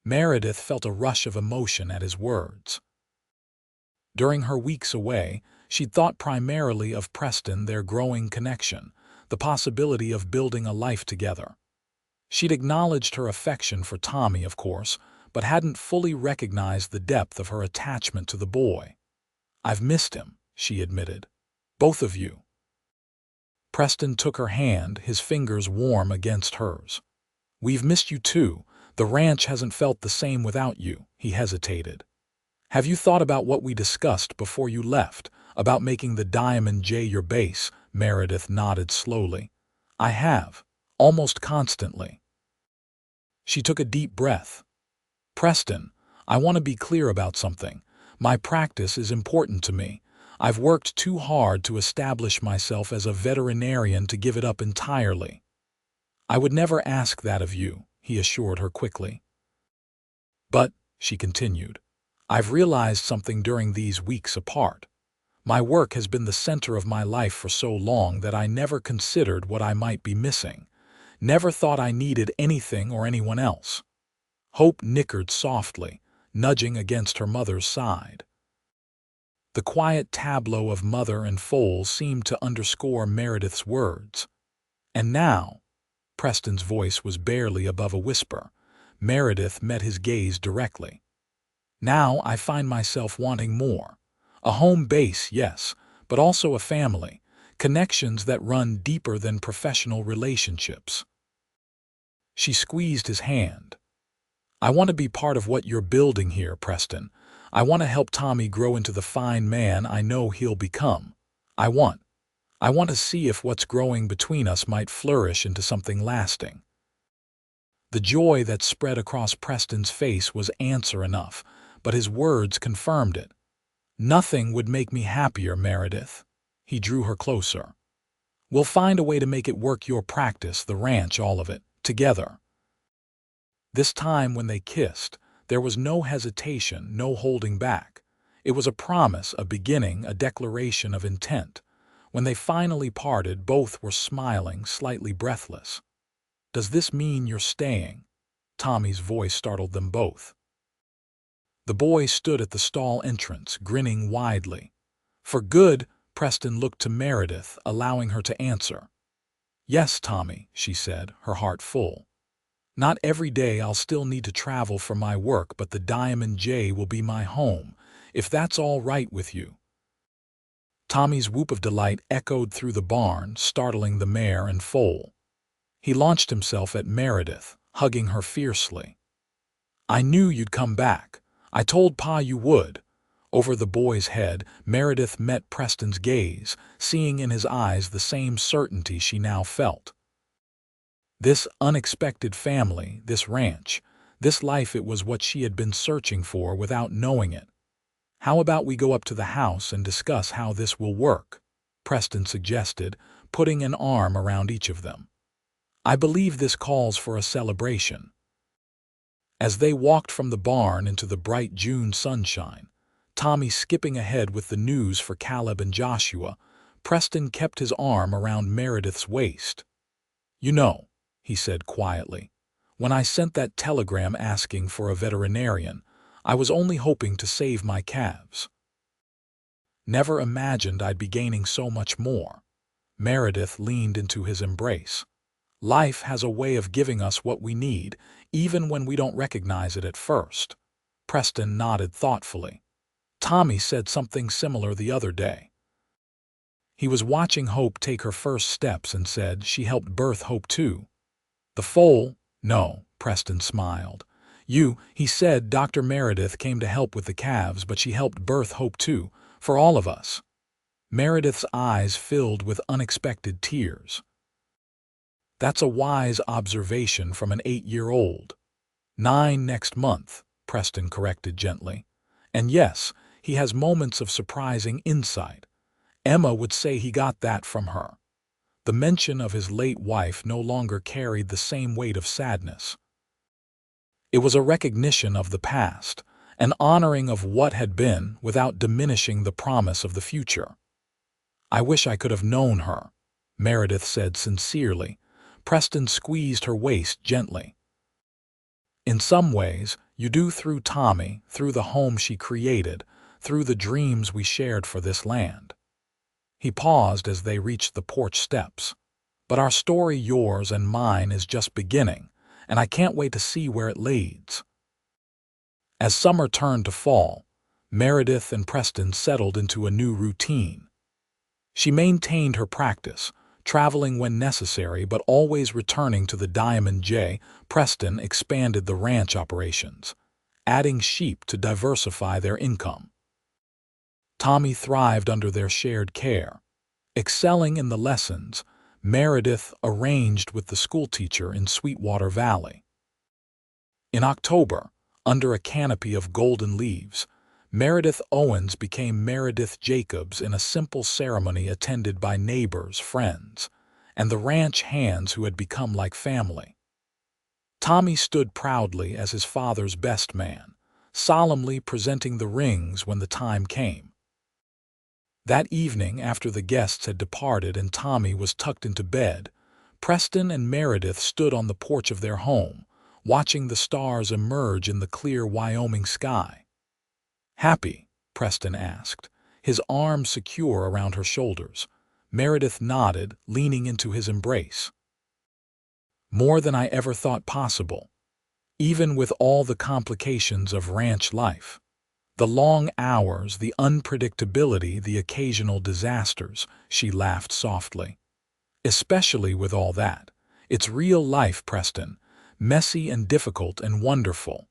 Meredith felt a rush of emotion at his words. During her weeks away, she'd thought primarily of Preston, their growing connection, the possibility of building a life together. She'd acknowledged her affection for Tommy, of course, but hadn't fully recognized the depth of her attachment to the boy. "I've missed him," she admitted. "Both of you." Preston took her hand, his fingers warm against hers. "We've missed you too. The ranch hasn't felt the same without you." He hesitated. "Have you thought about what we discussed before you left? About making the Diamond J your base, Meredith nodded slowly. I have. Almost constantly. She took a deep breath. Preston, I want to be clear about something. My practice is important to me. I've worked too hard to establish myself as a veterinarian to give it up entirely. I would never ask that of you, he assured her quickly. But, she continued, I've realized something during these weeks apart. My work has been the center of my life for so long that I never considered what I might be missing. Never thought I needed anything or anyone else. Hope nickered softly, nudging against her mother's side. The quiet tableau of mother and foal seemed to underscore Meredith's words. And now, Preston's voice was barely above a whisper. Meredith met his gaze directly. Now I find myself wanting more. A home base, yes, but also a family, connections that run deeper than professional relationships. She squeezed his hand. I want to be part of what you're building here, Preston. I want to help Tommy grow into the fine man I know he'll become. I want to see if what's growing between us might flourish into something lasting. The joy that spread across Preston's face was answer enough, but his words confirmed it. Nothing would make me happier, Meredith. He drew her closer. We'll find a way to make it work, your practice, the ranch, all of it, together. This time when they kissed, there was no hesitation, no holding back. It was a promise, a beginning, a declaration of intent. When they finally parted, both were smiling, slightly breathless. Does this mean you're staying? Tommy's voice startled them both. The boy stood at the stall entrance, grinning widely. For good, Preston looked to Meredith, allowing her to answer. Yes, Tommy, she said, her heart full. Not every day I'll still need to travel for my work, but the Diamond J will be my home, if that's all right with you. Tommy's whoop of delight echoed through the barn, startling the mare and foal. He launched himself at Meredith, hugging her fiercely. I knew you'd come back. I told Pa you would. Over the boy's head, Meredith met Preston's gaze, seeing in his eyes the same certainty she now felt. This unexpected family, this ranch, this life, it was what she had been searching for without knowing it. How about we go up to the house and discuss how this will work? Preston suggested, putting an arm around each of them. I believe this calls for a celebration. As they walked from the barn into the bright June sunshine, Tommy skipping ahead with the news for Caleb and Joshua, Preston kept his arm around Meredith's waist. You know, he said quietly, when I sent that telegram asking for a veterinarian, I was only hoping to save my calves. Never imagined I'd be gaining so much more. Meredith leaned into his embrace. Life has a way of giving us what we need, even when we don't recognize it at first. Preston nodded thoughtfully. Tommy said something similar the other day. He was watching Hope take her first steps and said she helped birth Hope too. The foal? No, Preston smiled. He said Dr. Meredith came to help with the calves, but she helped birth Hope too, for all of us. Meredith's eyes filled with unexpected tears. That's a wise observation from an 8-year-old. 9 next month, Preston corrected gently. And yes, he has moments of surprising insight. Emma would say he got that from her. The mention of his late wife no longer carried the same weight of sadness. It was a recognition of the past, an honoring of what had been without diminishing the promise of the future. I wish I could have known her, Meredith said sincerely. Preston squeezed her waist gently. In some ways, you do, through Tommy, through the home she created, through the dreams we shared for this land. He paused as they reached the porch steps. But our story, yours and mine, is just beginning, and I can't wait to see where it leads. As summer turned to fall, Meredith and Preston settled into a new routine. She maintained her practice, traveling when necessary but always returning to the Diamond J. Preston expanded the ranch operations, adding sheep to diversify their income. Tommy thrived under their shared care. Excelling in the lessons, Meredith arranged with the schoolteacher in Sweetwater Valley. In October, under a canopy of golden leaves, Meredith Owens became Meredith Jacobs in a simple ceremony attended by neighbors, friends, and the ranch hands who had become like family. Tommy stood proudly as his father's best man, solemnly presenting the rings when the time came. That evening, after the guests had departed and Tommy was tucked into bed, Preston and Meredith stood on the porch of their home, watching the stars emerge in the clear Wyoming sky. "Happy?" Preston asked, his arms secure around her shoulders. Meredith nodded, leaning into his embrace. "More than I ever thought possible, even with all the complications of ranch life. The long hours, the unpredictability, the occasional disasters," she laughed softly. "Especially with all that. It's real life, Preston, messy and difficult and wonderful."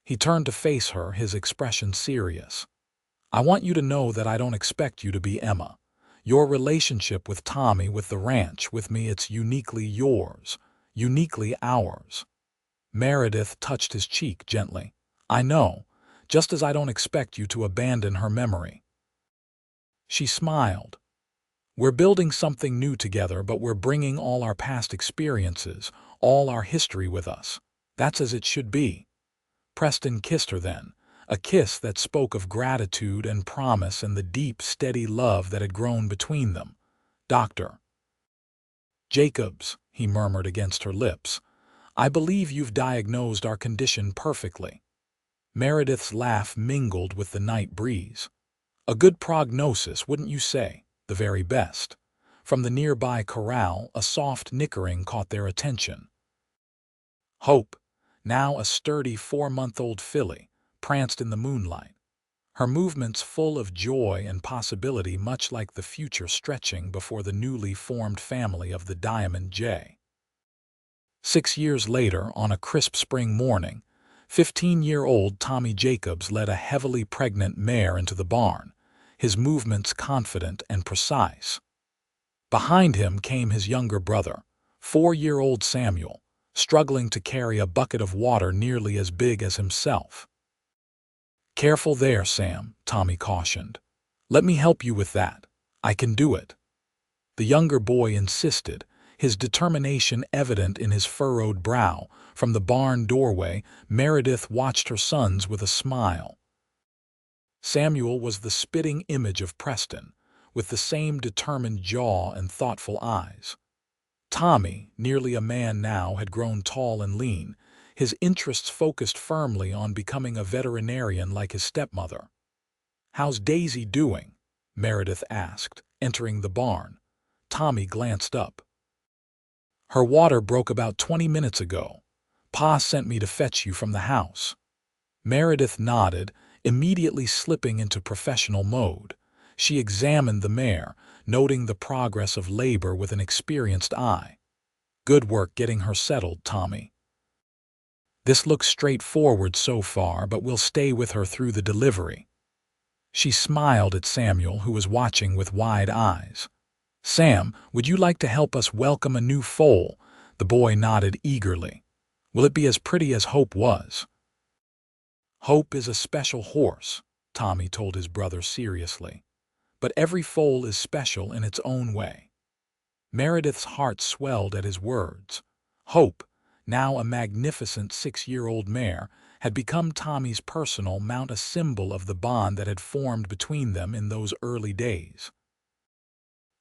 He turned to face her, his expression serious. "I want you to know that I don't expect you to be Emma. Your relationship with Tommy, with the ranch, with me, it's uniquely yours, uniquely ours." Meredith touched his cheek gently. "I know, just as I don't expect you to abandon her memory." She smiled. "We're building something new together, but we're bringing all our past experiences, all our history with us. That's as it should be." Preston kissed her then, a kiss that spoke of gratitude and promise and the deep, steady love that had grown between them. "Dr. Jacobs," he murmured against her lips, "I believe you've diagnosed our condition perfectly." Meredith's laugh mingled with the night breeze. "A good prognosis, wouldn't you say? The very best." From the nearby corral, a soft nickering caught their attention. Hope, now a sturdy 4-month-old filly, pranced in the moonlight, her movements full of joy and possibility, much like the future stretching before the newly formed family of the Diamond J. 6 years later, on a crisp spring morning, 15-year-old Tommy Jacobs led a heavily pregnant mare into the barn, his movements confident and precise. Behind him came his younger brother, 4-year-old Samuel, struggling to carry a bucket of water nearly as big as himself. "Careful there, Sam," Tommy cautioned. "Let me help you with that. I can do it." The younger boy insisted, his determination evident in his furrowed brow. From the barn doorway, Meredith watched her sons with a smile. Samuel was the spitting image of Preston, with the same determined jaw and thoughtful eyes. Tommy, nearly a man now, had grown tall and lean, his interests focused firmly on becoming a veterinarian like his stepmother. "How's Daisy doing?" Meredith asked, entering the barn. Tommy glanced up. "Her water broke about 20 minutes ago. Pa sent me to fetch you from the house." Meredith nodded, immediately slipping into professional mode. She examined the mare, noting the progress of labor with an experienced eye. "Good work getting her settled, Tommy. This looks straightforward so far, but we'll stay with her through the delivery." She smiled at Samuel, who was watching with wide eyes. "Sam, would you like to help us welcome a new foal?" The boy nodded eagerly. "Will it be as pretty as Hope was?" "Hope is a special horse," Tommy told his brother seriously. "But every foal is special in its own way." Meredith's heart swelled at his words. Hope, now a magnificent 6-year-old mare, had become Tommy's personal mount, a symbol of the bond that had formed between them in those early days.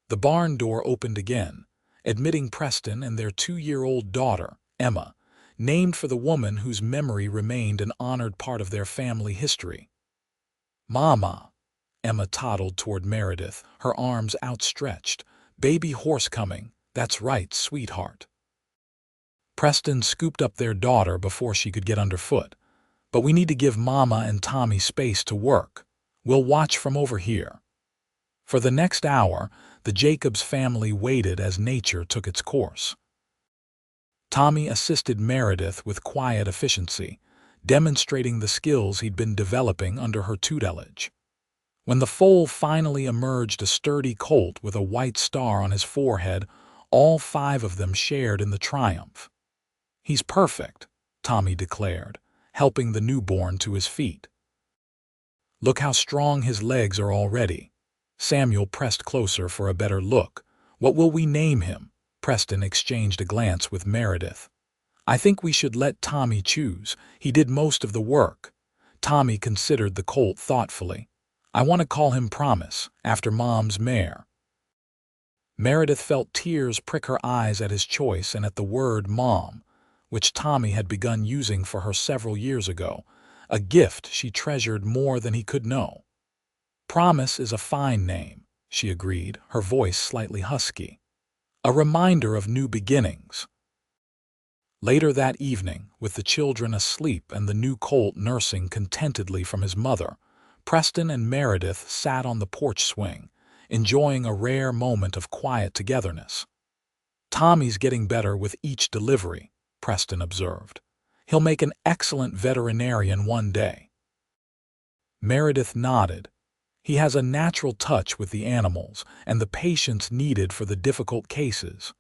The barn door opened again, admitting Preston and their 2-year-old daughter, Emma, named for the woman whose memory remained an honored part of their family history. "Mama," Emma toddled toward Meredith, her arms outstretched. "Baby horse coming. That's right, sweetheart." Preston scooped up their daughter before she could get underfoot. "But we need to give Mama and Tommy space to work. We'll watch from over here." For the next hour, the Jacobs family waited as nature took its course. Tommy assisted Meredith with quiet efficiency, demonstrating the skills he'd been developing under her tutelage. When the foal finally emerged, a sturdy colt with a white star on his forehead, all 5 of them shared in the triumph. "He's perfect," Tommy declared, helping the newborn to his feet. "Look how strong his legs are already." Samuel pressed closer for a better look. "What will we name him?" Preston exchanged a glance with Meredith. "I think we should let Tommy choose. He did most of the work." Tommy considered the colt thoughtfully. "I want to call him Promise, after Mom's mare." Meredith felt tears prick her eyes at his choice and at the word Mom, which Tommy had begun using for her several years ago, a gift she treasured more than he could know. "Promise is a fine name," she agreed, her voice slightly husky. "A reminder of new beginnings." Later that evening, with the children asleep and the new colt nursing contentedly from his mother, Preston and Meredith sat on the porch swing, enjoying a rare moment of quiet togetherness. "Tommy's getting better with each delivery," Preston observed. "He'll make an excellent veterinarian one day." Meredith nodded. "He has a natural touch with the animals and the patience needed for the difficult cases.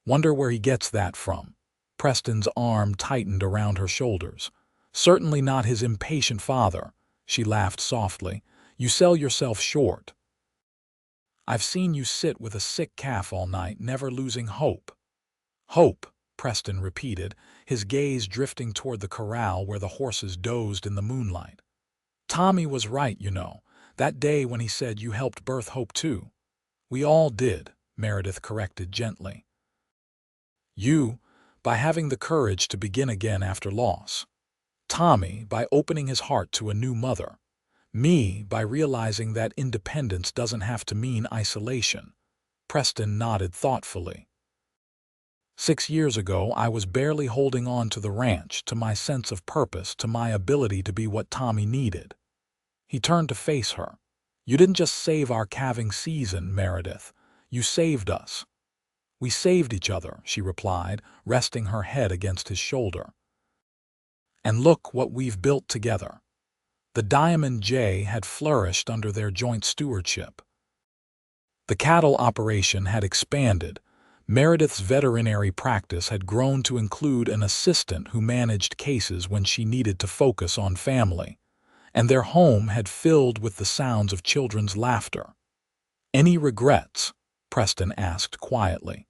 Wonder where he gets that from." Preston's arm tightened around her shoulders. "Certainly not his impatient father," she laughed softly. "You sell yourself short. I've seen you sit with a sick calf all night, never losing hope." "Hope," Preston repeated, his gaze drifting toward the corral where the horses dozed in the moonlight. "Tommy was right, you know, that day when he said you helped birth hope too." "We all did," Meredith corrected gently. "You, by having the courage to begin again after loss. Tommy, by opening his heart to a new mother. Me, by realizing that independence doesn't have to mean isolation." Preston nodded thoughtfully. 6 years ago, I was barely holding on to the ranch, to my sense of purpose, to my ability to be what Tommy needed." He turned to face her. "You didn't just save our calving season, Meredith. You saved us." "We saved each other," she replied, resting her head against his shoulder. "And look what we've built together." The Diamond J had flourished under their joint stewardship. The cattle operation had expanded. Meredith's veterinary practice had grown to include an assistant who managed cases when she needed to focus on family, and their home had filled with the sounds of children's laughter. "Any regrets?" Preston asked quietly.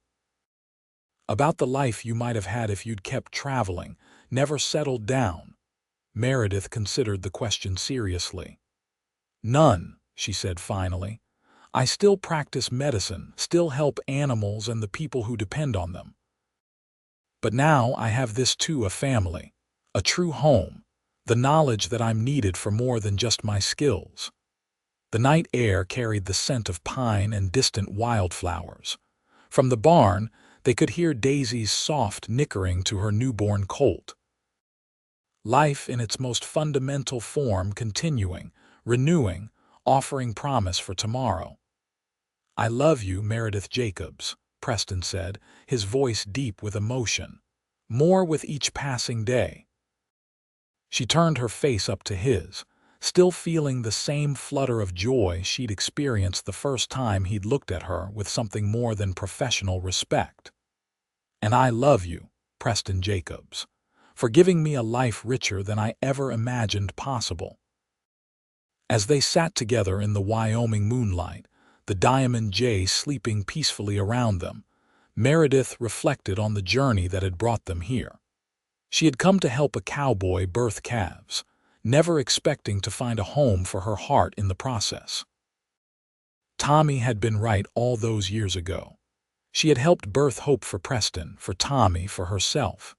"About the life you might have had if you'd kept traveling, never settled down?" Meredith considered the question seriously. "None," she said finally. "I still practice medicine, still help animals and the people who depend on them. But now I have this too, a family, a true home, the knowledge that I'm needed for more than just my skills." The night air carried the scent of pine and distant wildflowers. From the barn, they could hear Daisy's soft nickering to her newborn colt. Life in its most fundamental form continuing, renewing, offering promise for tomorrow. "I love you, Meredith Jacobs," Preston said, his voice deep with emotion. "More with each passing day." She turned her face up to his, still feeling the same flutter of joy she'd experienced the first time he'd looked at her with something more than professional respect. "And I love you, Preston Jacobs, for giving me a life richer than I ever imagined possible." As they sat together in the Wyoming moonlight, the Diamond J sleeping peacefully around them, Meredith reflected on the journey that had brought them here. She had come to help a cowboy birth calves, never expecting to find a home for her heart in the process. Tommy had been right all those years ago. She had helped birth hope for Preston, for Tommy, for herself.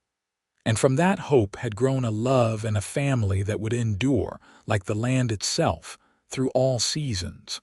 And from that hope had grown a love and a family that would endure, like the land itself, through all seasons.